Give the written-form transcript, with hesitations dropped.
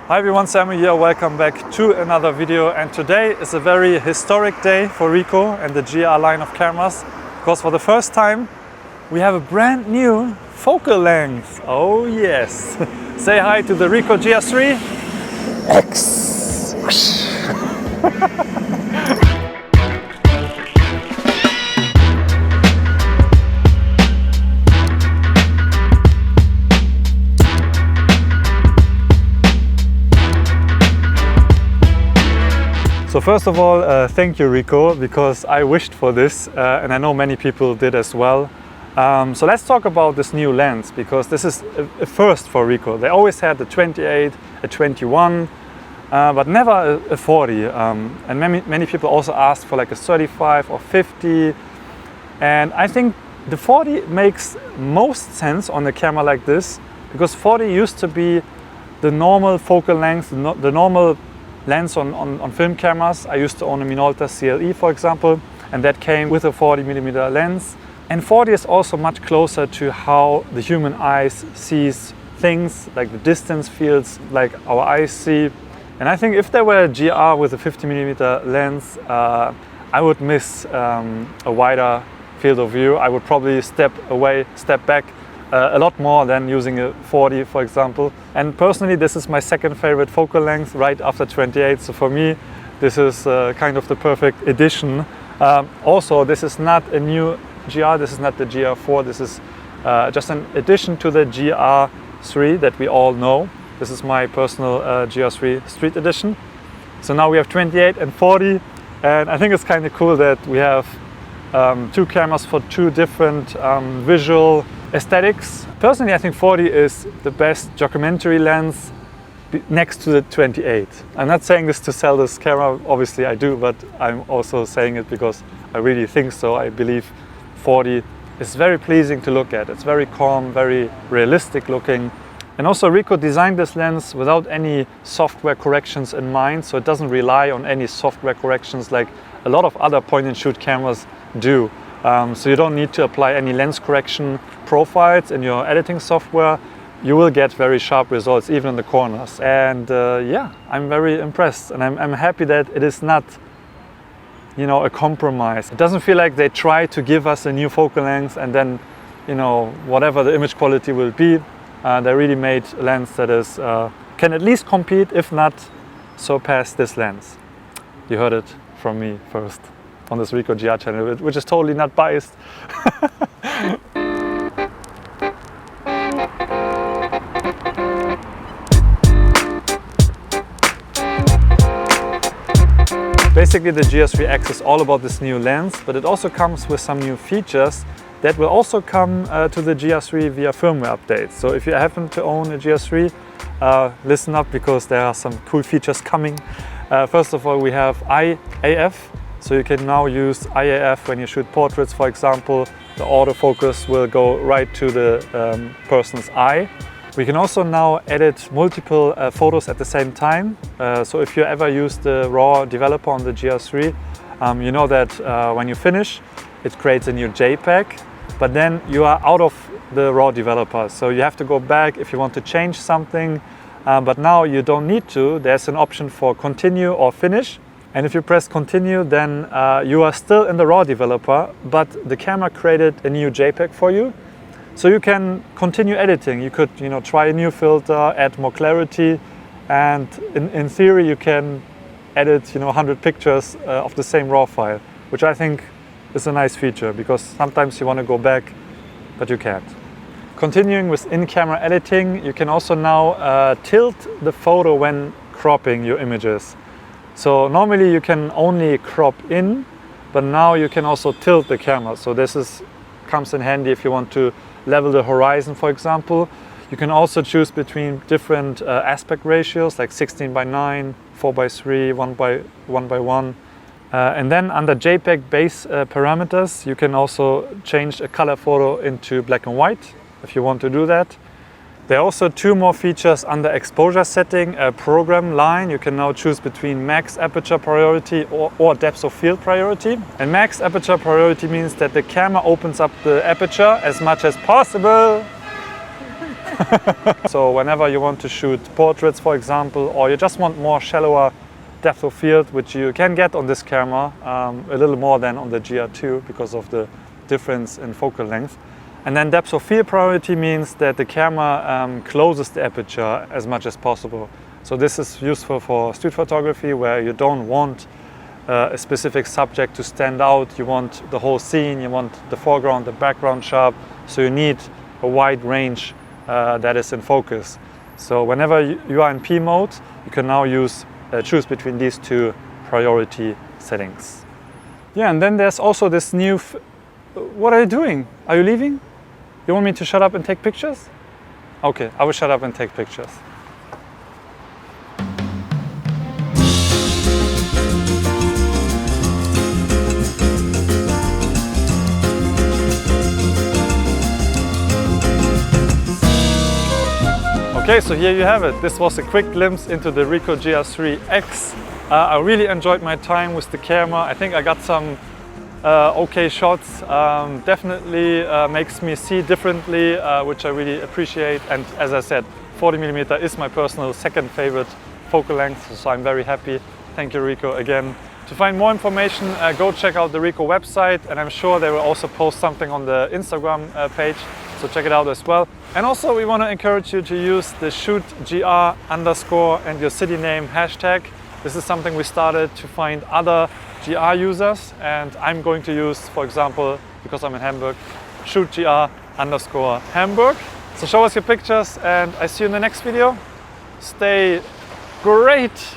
Hi everyone, Samuel here, welcome back to another video, and today is a very historic day for RICOH and the GR line of cameras, because for the first time we have a brand new focal length. Oh yes! Say hi to the RICOH GR IIIx! So first of all, thank you RICOH, because I wished for this and I know many people did as well. So let's talk about this new lens, because this is a first for RICOH. They always had the 28, a 21, but never a 40. And many people also asked for like a 35 or 50. And I think the 40 makes most sense on a camera like this, because 40 used to be the normal focal length, the normal lens on film cameras. I used to own a Minolta CLE, for example, and that came with a 40mm lens. And 40 is also much closer to how the human eyes sees things, like the distance feels like our eyes see. And I think if there were a GR with a 50mm lens, I would miss a wider field of view. I would probably step back a lot more than using a 40, for example. And personally, this is my second favorite focal length, right after 28. So for me, this is kind of the perfect addition. Also, this is not a new GR, this is not the GR4, this is just an addition to the GR3 that we all know. This is my personal GR3 Street Edition. So now we have 28 and 40, and I think it's kind of cool that we have two cameras for two different visual aesthetics. Personally, I think 40 is the best documentary lens next to the 28. I'm not saying this to sell this camera, obviously I do, but I'm also saying it because I really think so. I believe 40 is very pleasing to look at. It's very calm, very realistic looking. And also RICOH designed this lens without any software corrections in mind, so it doesn't rely on any software corrections like a lot of other point and shoot cameras do. So you don't need to apply any lens correction profiles in your editing software. You will get very sharp results even in the corners. And yeah, I'm very impressed, and I'm happy that it is not, you know, a compromise. It doesn't feel like they try to give us a new focal length and then, you know, whatever the image quality will be, they really made a lens that is can at least compete, if not surpass this lens. You heard it from me first on this RICOH GR channel, which is totally not biased. Basically, the GR IIIx is all about this new lens, but it also comes with some new features that will also come to the GR III via firmware updates. So if you happen to own a GR III, listen up, because there are some cool features coming. First of all, we have IAF. So you can now use IAF when you shoot portraits, for example. The autofocus will go right to the person's eye. We can also now edit multiple photos at the same time. So if you ever use the RAW developer on the GR III, you know that when you finish, it creates a new JPEG, but then you are out of the RAW developer. So you have to go back if you want to change something, but now you don't need to. There's an option for continue or finish. And if you press continue, then you are still in the RAW developer, but the camera created a new JPEG for you. So you can continue editing. You could, you know, try a new filter, add more clarity, and in theory you can edit, you know, 100 pictures of the same RAW file, which I think is a nice feature, because sometimes you want to go back, but you can't. Continuing with in-camera editing, you can also now tilt the photo when cropping your images. So normally you can only crop in, but now you can also tilt the camera. So this comes in handy if you want to level the horizon, for example. You can also choose between different aspect ratios, like 16:9, 4:3, 1:1. And then under JPEG base parameters, you can also change a color photo into black and white if you want to do that. There are also two more features under exposure setting, program line. You can now choose between max aperture priority or depth of field priority. And max aperture priority means that the camera opens up the aperture as much as possible So whenever you want to shoot portraits, for example, or you just want more shallower depth of field, which you can get on this camera, a little more than on the GR2 because of the difference in focal length. And then depth of field priority means that the camera closes the aperture as much as possible. So this is useful for street photography where you don't want a specific subject to stand out. You want the whole scene, you want the foreground, the background sharp. So you need a wide range that is in focus. So whenever you are in P mode, you can now choose between these two priority settings. Yeah, and then there's also this new... What are you doing? Are you leaving? You want me to shut up and take pictures? Okay, I will shut up and take pictures. Okay, so here you have it. This was a quick glimpse into the RICOH GR IIIx. I really enjoyed my time with the camera. I think I got some okay shots. Definitely makes me see differently, which I really appreciate. And as I said, 40mm is my personal second favorite focal length, so I'm very happy. Thank you, RICOH, again. To find more information, go check out the RICOH website, and I'm sure they will also post something on the Instagram page, so check it out as well. And also we want to encourage you to use the shootgr_ and your city name hashtag. This is something we started to find other GR users, and I'm going to use, for example, because I'm in Hamburg, shootgr_ Hamburg. So show us your pictures, and I see you in the next video. Stay great!